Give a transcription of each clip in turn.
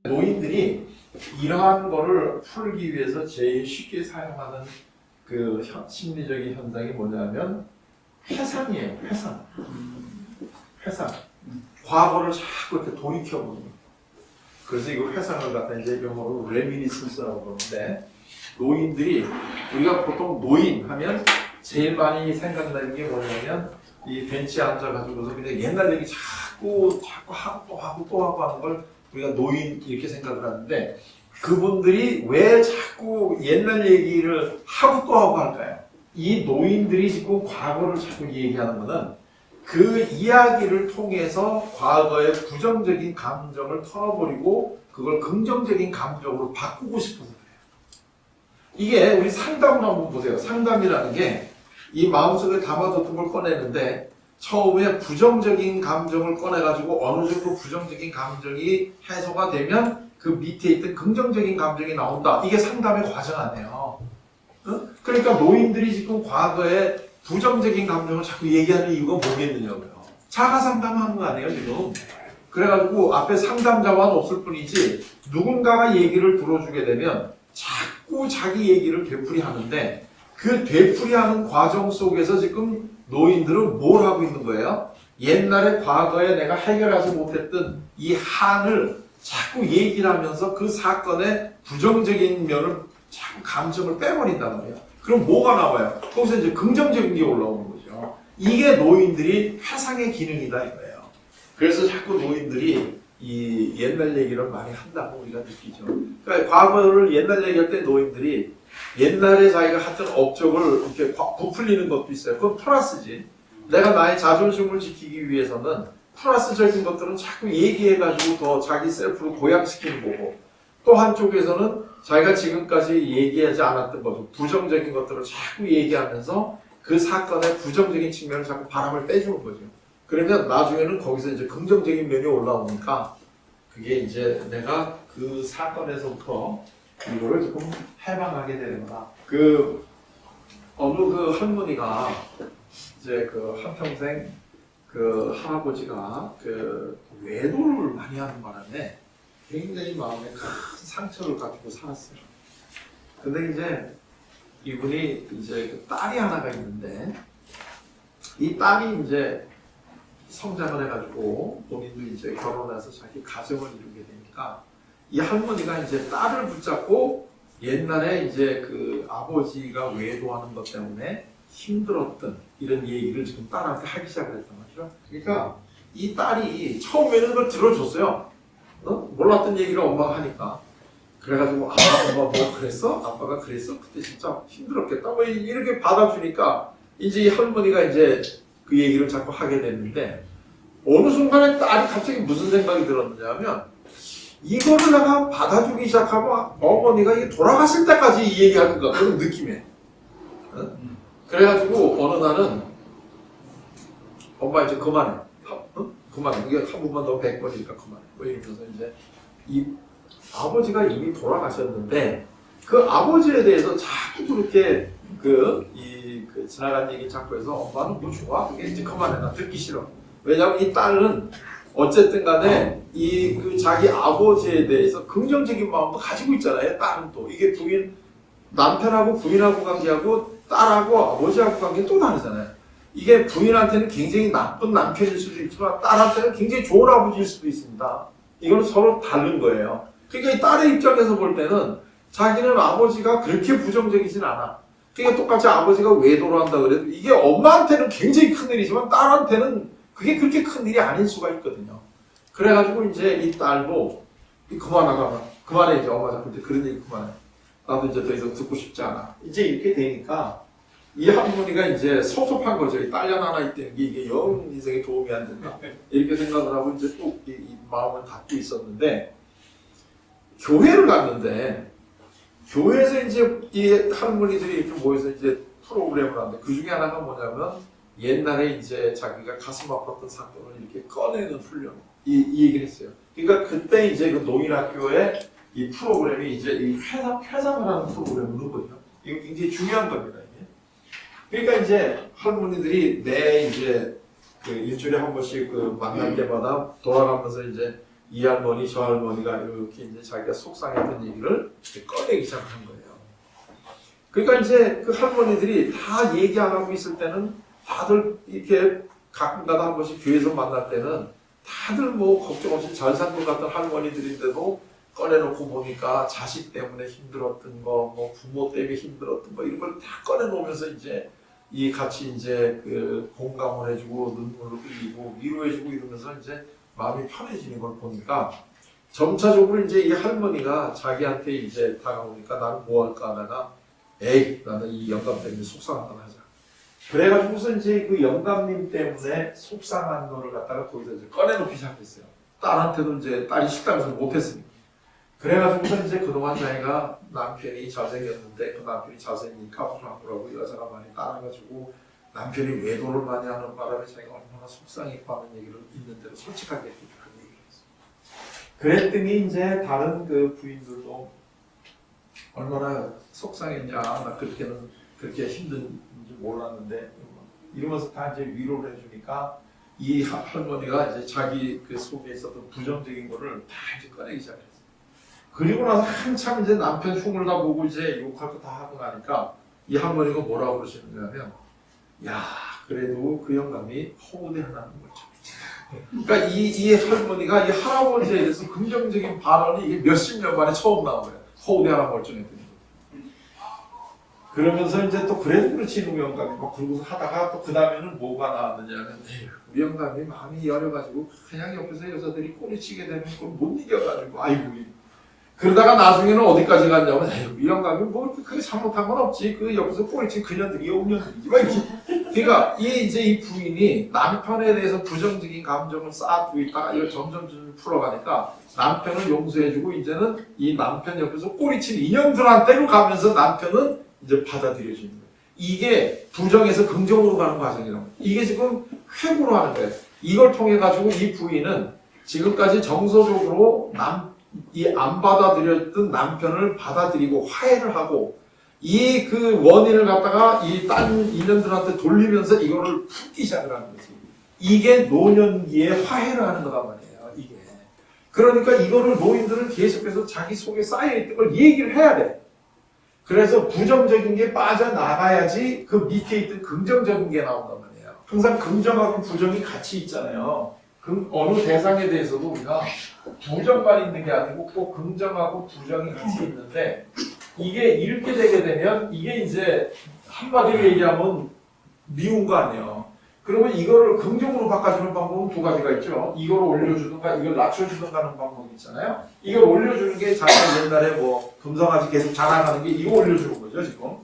노인들이 이러한 거를 풀기 위해서 제일 쉽게 사용하는 그 심리적인 현상이 뭐냐면 회상이에요. 회상. 회상. 과거를 자꾸 이렇게 돌이켜보는 거예요. 그래서 이거 회상을 갖다 이제 영어로 레미니센스라고 그러는데, 노인들이, 우리가 보통 노인 하면 제일 많이 생각나는 게 뭐냐면 이 벤치에 앉아가지고서 그냥 옛날 얘기 자꾸 하고 또 하고 또 하고 하는 걸 우리가 노인 이렇게 생각을 하는데, 그분들이 왜 자꾸 옛날 얘기를 하고 또 하고 할까요? 이 노인들이 지금 과거를 자꾸 얘기하는 거는 그 이야기를 통해서 과거의 부정적인 감정을 털어버리고 그걸 긍정적인 감정으로 바꾸고 싶어서 그래요. 이게 우리 상담을 한번 보세요. 상담이라는 게 이 마음속에 담아뒀던 걸 꺼내는데, 처음에 부정적인 감정을 꺼내가지고 어느 정도 부정적인 감정이 해소가 되면 그 밑에 있던 긍정적인 감정이 나온다. 이게 상담의 과정 아니에요. 그러니까 노인들이 지금 과거에 부정적인 감정을 자꾸 얘기하는 이유가 뭐겠느냐고요. 자가 상담하는 거 아니에요, 지금. 그래가지고 앞에 상담자만 없을 뿐이지 누군가가 얘기를 들어주게 되면 자꾸 자기 얘기를 되풀이하는데, 그 되풀이하는 과정 속에서 지금 노인들은 뭘 하고 있는 거예요? 옛날에 과거에 내가 해결하지 못했던 이 한을 자꾸 얘기를 하면서 그 사건의 부정적인 면을 자꾸 감정을 빼버린단 말이에요. 그럼 뭐가 나와요? 거기서 이제 긍정적인 게 올라오는 거죠. 이게 노인들이 회상의 기능이다 이거예요. 그래서 자꾸 노인들이 이 옛날 얘기를 많이 한다고 우리가 느끼죠. 그러니까 과거를 옛날 얘기할 때 노인들이 옛날에 자기가 했던 업적을 이렇게 부풀리는 것도 있어요. 그건 플러스지. 내가 나의 자존심을 지키기 위해서는 플러스적인 것들은 자꾸 얘기해가지고 더 자기 셀프를 고양시키는 거고, 또 한쪽에서는 자기가 지금까지 얘기하지 않았던 것들, 부정적인 것들을 자꾸 얘기하면서 그 사건의 부정적인 측면을 자꾸 바람을 빼주는 거죠. 그러면 나중에는 거기서 이제 긍정적인 면이 올라오니까 그게 이제 내가 그 사건에서부터 이거를 조금 해방하게 되는 거다. 어느 할머니가 이제 한평생 할아버지가 외도를 많이 하는 바람에 굉장히 마음에 큰 상처를 가지고 살았어요. 근데 이제 이분이 이제 딸이 하나가 있는데, 이 딸이 이제 성장을 해가지고 본인도 이제 결혼해서 자기 가정을 이루게 되니까 이 할머니가 이제 딸을 붙잡고 옛날에 이제 아버지가 외도하는 것 때문에 힘들었던 이런 얘기를 지금 딸한테 하기 시작을 했단 말이죠. 그러니까 이 딸이 처음에는 그걸 들어줬어요. 몰랐던 얘기를 엄마가 하니까. 그래가지고 엄마 뭐 그랬어? 아빠가 그랬어? 그때 진짜 힘들었겠다. 뭐 이렇게 받아주니까 이제 이 할머니가 이제 그 얘기를 자꾸 하게 됐는데, 어느 순간에 딸이 갑자기 무슨 생각이 들었느냐면, 이거를 내가 받아주기 시작하면 어머니가 이게 돌아갔을 때까지 이 얘기하는 것 그런 느낌이에요. 그래가지고 어느 날은 엄마 이제 그만해. 그만해. 이게 한 번만 더 100번이니까 그만해. 뭐 이러면서 이제 이 아버지가 이미 돌아가셨는데 그 아버지에 대해서 자꾸 그렇게 지나간 얘기 자꾸 해서 엄마는 뭐 좋아? 그게 이제 그만해. 나 듣기 싫어. 왜냐하면 이 딸은 어쨌든 간에 자기 아버지에 대해서 긍정적인 마음도 가지고 있잖아요. 딸은 또. 이게 남편하고 부인하고 관계하고 딸하고 아버지하고 관계는 또 다르잖아요. 이게 부인한테는 굉장히 나쁜 남편일 수도 있지만 딸한테는 굉장히 좋은 아버지일 수도 있습니다. 이거는 서로 다른 거예요. 그러니까 이 딸의 입장에서 볼 때는 자기는 아버지가 그렇게 부정적이진 않아. 그러니까 똑같이 아버지가 외도를 한다 그래도 이게 엄마한테는 굉장히 큰일이지만 딸한테는 그게 그렇게 큰일이 아닐 수가 있거든요. 그래가지고 이제 이 딸도 그만해 이제 엄마 자꾸 그런 얘기 그만해. 나도 이제 더 이상 듣고 싶지 않아. 이제 이렇게 되니까 이 할머니가 이제 섭섭한 거죠. 이 딸년 하나 있다는 게 이게 영 인생에 도움이 안 된다. 이렇게 생각을 하고 이제 또 이 마음을 닫고 있었는데, 교회를 갔는데, 교회에서 이제 이 할머니들이 이렇게 모여서 이제 프로그램을 하는데, 그 중에 하나가 뭐냐면 옛날에 이제 자기가 가슴 아팠던 사건을 이렇게 꺼내는 훈련, 이 얘기를 했어요. 그러니까 그때 이제 그 노인학교에 이 프로그램이 이제 이 회상을 하는 프로그램을 넣은 거죠. 이거 굉장히 중요한 겁니다. 이게. 그러니까 이제 할머니들이 매 이제 일주일에 한 번씩 만날 때마다 돌아가면서 이제 이 할머니 저 할머니가 이렇게 이제 자기가 속상했던 얘기를 꺼내기 시작한 거예요. 그러니까 이제 그 할머니들이 다 얘기 안 하고 있을 때는 다들 이렇게 가끔가다 한 번씩 교회에서 만날 때는 다들 뭐 걱정 없이 잘 산 것 같은 할머니들인데도 꺼내놓고 보니까 자식 때문에 힘들었던 거, 뭐 부모 때문에 힘들었던 거 이런 걸 다 꺼내놓으면서 이제 이 같이 이제 그 공감을 해주고 눈물을 흘리고 위로해주고 이러면서 이제 마음이 편해지는 걸 보니까 점차적으로 이제 이 할머니가 자기한테 이제 다가오니까 나는 뭐 할까 하다가 에이 나는 이 영감 때문에 속상한 걸 하자. 그래가지고서 이제 그 영감님 때문에 속상한 거를 갖다가 거기서 이제 꺼내놓기 시작했어요. 딸한테도 이제 딸이 식당에서 못했으니까. 그래가지고서 이제 그동안 자기가 남편이 잘생겼는데 그 남편이 잘생기니까 하더라고 여자가 많이 따라가지고 남편이 외도를 많이 하는 바람에 자기가 얼마나 속상했고 하는 얘기를 있는 대로 솔직하게 그런 얘기를 했어요. 그랬더니 이제 다른 그 부인들도 얼마나 속상했냐 나 그렇게는 그렇게 힘든지 몰랐는데 이러면서 다 이제 위로를 해주니까 이 할머니가 이제 자기 그 속에 있었던 부정적인 거를 다 이제 꺼내기 시작했어요. 그리고 나서 한참 이제 남편 흉을 다 보고 이제 욕할 거 다 하고 나니까 이 할머니가 뭐라고 그러시느냐면 야 그래도 그 영감이 허우대하는 거죠. 그러니까 이 할머니가 이 할아버지에 대해서 긍정적인 발언이 이게 몇십 년 만에 처음 나온 거예요. 허우대하는 멀쩡했더니. 그러면서 이제 또 그래도 그렇지 우리 영감이 막 그러고서 하다가 또 그 다음에는 뭐가 나왔느냐면 우리 영감이 마음이 여려가지고 그냥 옆에서 여자들이 꼬리치게 되면 그걸 못 이겨가지고 아이고 그러다가 나중에는 어디까지 갔냐면 우리 영감이 뭐 그렇게 잘못한 건 없지 그 옆에서 꼬리친 그년들이 옹년들이지 막 이렇게 그러니까 이 부인이 남편에 대해서 부정적인 감정을 쌓아두고 있다가 이걸 점점 풀어가니까 남편을 용서해주고 이제는 이 남편 옆에서 꼬리친 인연들한테로 가면서 남편은 이제 받아들여지는 거예요. 이게 부정에서 긍정으로 가는 과정이라고. 이게 지금 회고로 하는 거예요. 이걸 통해 가지고 이 부인은 지금까지 정서적으로 이 안 받아들였던 남편을 받아들이고 화해를 하고 이 그 원인을 갖다가 이 딴 인연들한테 돌리면서 이거를 풀기 시작을 하는 거지. 이게 노년기에 화해를 하는 거란 말이에요. 이게. 그러니까 이거를 노인들은 계속해서 자기 속에 쌓여있던 걸 얘기를 해야 돼. 그래서 부정적인 게 빠져나가야지 그 밑에 있던 긍정적인 게 나온단 말이에요. 항상 긍정하고 부정이 같이 있잖아요. 어느 대상에 대해서도 우리가 부정만 있는 게 아니고 꼭 긍정하고 부정이 같이 있는데 이게 이렇게 되게 되면 이게 이제 한마디로 얘기하면 미운 거 아니에요. 그러면 이거를 긍정으로 바꿔주는 방법은 두 가지가 있죠. 이걸 올려주든가 이걸 낮춰주든가 하는 방법이 있잖아요. 이걸 올려주는 게 자기가 옛날에 뭐 금성아지 계속 자랑하는 게 이거 올려주는 거죠 지금.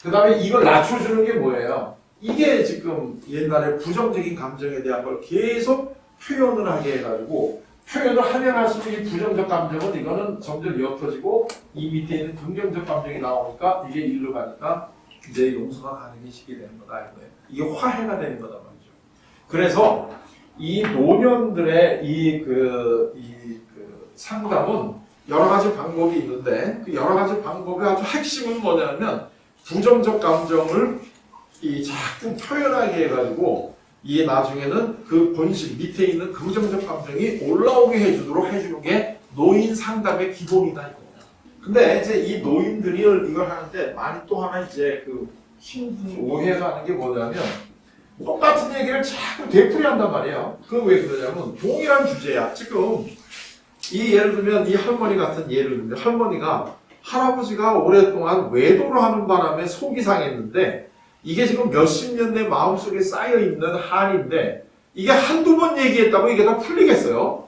그 다음에 이걸 낮춰주는 게 뭐예요? 이게 지금 옛날에 부정적인 감정에 대한 걸 계속 표현을 하게 해가지고 표현을 하면 할수록 이 부정적 감정은 이거는 점점 옅어지고 이 밑에 있는 긍정적 감정이 나오니까 이게 일로 가니까 이제 용서가 가능해지게 되는 거다 이거예요. 이게 화해가 되는 거다 말이죠. 그래서 이 노년들의 이 상담은 여러 가지 방법이 있는데 그 여러 가지 방법의 아주 핵심은 뭐냐면 부정적 감정을 자꾸 표현하게 해가지고 이게 나중에는 그 본심 밑에 있는 긍정적 감정이 올라오게 해주는 게 노인 상담의 기본이다 이거예요. 근데 이제 이 노인들이 이걸 하는데 많이 또 하나 이제 그 힘든 오해가 하는 게 뭐냐면 똑같은 얘기를 자꾸 되풀이한단 말이에요. 그건 왜 그러냐면 동일한 주제야. 지금 예를 들면 이 할머니 같은 예를 들면 할머니가 할아버지가 오랫동안 외도를 하는 바람에 속이 상했는데 이게 지금 몇십 년 내 마음속에 쌓여있는 한인데 이게 한두 번 얘기했다고 이게 다 풀리겠어요?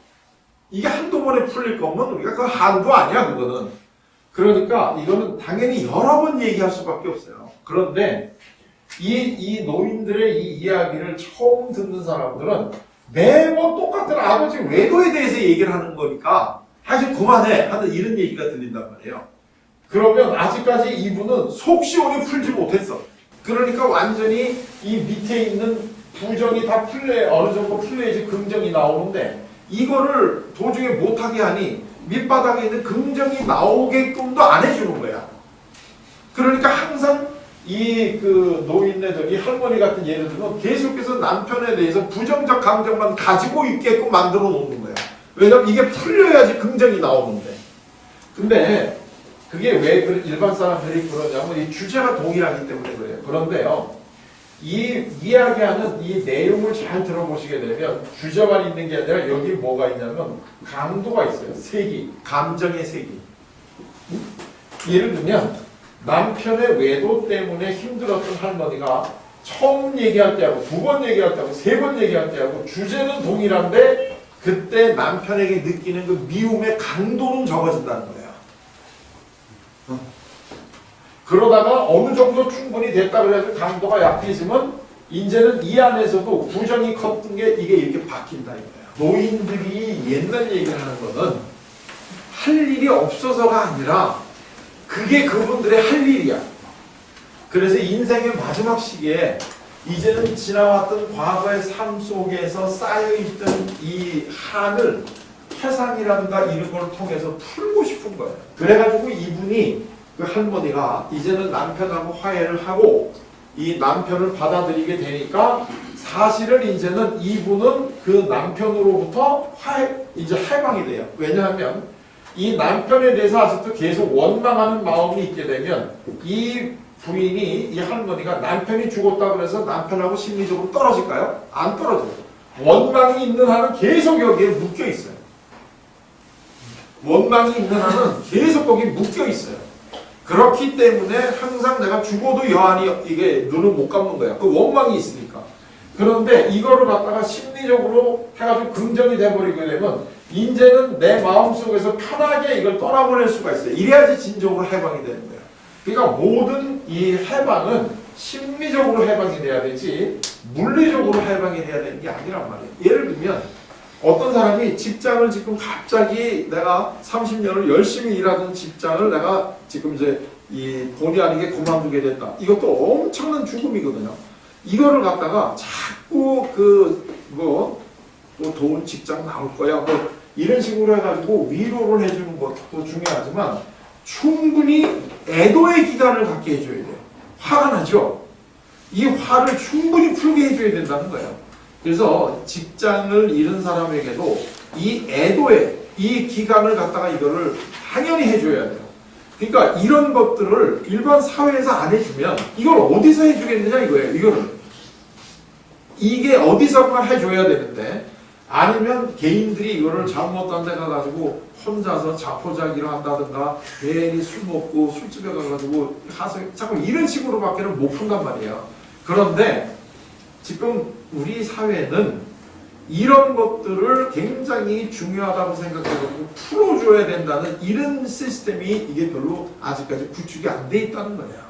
이게 한두 번에 풀릴 거면 우리가 그 한도 아니야 그거는. 그러니까 이거는 당연히 여러 번 얘기할 수밖에 없어요. 그런데 이 노인들의 이 이야기를 처음 듣는 사람들은 매번 똑같은 아버지 외도에 대해서 얘기를 하는 거니까 아주 그만해 하는 이런 얘기가 들린단 말이에요. 그러면 아직까지 이분은 속 시원히 풀지 못했어. 그러니까 완전히 이 밑에 있는 부정이 다 어느 정도 풀려야지 긍정이 나오는데 이거를 도중에 못하게 하니 밑바닥에 있는 긍정이 나오게끔도 안 해주는 거야. 그러니까 항상 이 노인네들, 이 할머니 같은 예를 들면 계속해서 남편에 대해서 부정적 감정만 가지고 있게끔 만들어 놓는 거야. 왜냐면 이게 풀려야지 긍정이 나오는데. 근데 그게 왜 일반 사람들이 그러냐면 이 주제가 동일하기 때문에 그래요. 그런데요, 이 이야기하는 이 내용을 잘 들어보시게 되면 주제만 있는 게 아니라 여기 뭐가 있냐면 강도가 있어요. 색이, 감정의 색이. 예를 들면 남편의 외도 때문에 힘들었던 할머니가 처음 얘기할 때하고 두 번 얘기할 때하고 세 번 얘기할 때하고 주제는 동일한데 그때 남편에게 느끼는 그 미움의 강도는 적어진다는 거예요. 그러다가 어느 정도 충분히 됐다 그래서 강도가 약해지면 이제는 이 안에서도 부정이 컸던 게 이게 이렇게 바뀐다 이거예요. 노인들이 옛날 얘기를 하는 거는 할 일이 없어서가 아니라 그게 그분들의 할 일이야. 그래서 인생의 마지막 시기에 이제는 지나왔던 과거의 삶 속에서 쌓여있던 이 한을 회상이란가 이런 걸 통해서 풀고 싶은 거예요. 그래가지고 이분이 그 할머니가 이제는 남편하고 화해를 하고 이 남편을 받아들이게 되니까 사실은 이제는 이분은 그 남편으로부터 이제 해방이 돼요. 왜냐하면 이 남편에 대해서 아직도 계속 원망하는 마음이 있게 되면 이 부인이, 이 할머니가 남편이 죽었다 그래서 남편하고 심리적으로 떨어질까요? 안 떨어져요. 원망이 있는 한은 계속 여기에 묶여 있어요. 원망이 있는 한은 계속 거기 묶여 있어요. 그렇기 때문에 항상 내가 죽어도 여한이 이게 눈을 못 감는 거야. 그 원망이 있으니까. 그런데 이거를 갖다가 심리적으로 해가지고 긍정이 돼버리게 되면 이제는 내 마음속에서 편하게 이걸 떠나보낼 수가 있어요. 이래야지 진정으로 해방이 되는 거예요. 그러니까 모든 이 해방은 심리적으로 해방이 돼야 되지 물리적으로 해방이 돼야 되는 게 아니란 말이에요. 예를 들면 어떤 사람이 직장을 지금 갑자기 내가 30년을 열심히 일하던 직장을 내가 지금 이제 이 본의 아니게 그만두게 됐다. 이것도 엄청난 죽음이거든요. 이거를 갖다가 자꾸 또 좋은 직장 나올 거야. 뭐 이런 식으로 해가지고 위로를 해주는 것도 중요하지만 충분히 애도의 기간을 갖게 해줘야 돼요. 화가 나죠? 이 화를 충분히 풀게 해줘야 된다는 거예요. 그래서 직장을 잃은 사람에게도 이 애도의 이 기간을 갖다가 이거를 당연히 해줘야 돼요. 그러니까 이런 것들을 일반 사회에서 안 해주면 이걸 어디서 해주겠느냐 이거예요. 이게 어디서만 해줘야 되는데 아니면 개인들이 이거를 잘못한 데 가가지고 혼자서 자포자기를 한다든가 괜히 술 먹고 술집에 가가지고 자꾸 이런 식으로밖에는 못 푼단 말이에요. 그런데 지금 우리 사회는 이런 것들을 굉장히 중요하다고 생각해서 풀어줘야 된다는 이런 시스템이 이게 별로 아직까지 구축이 안 돼 있다는 거예요.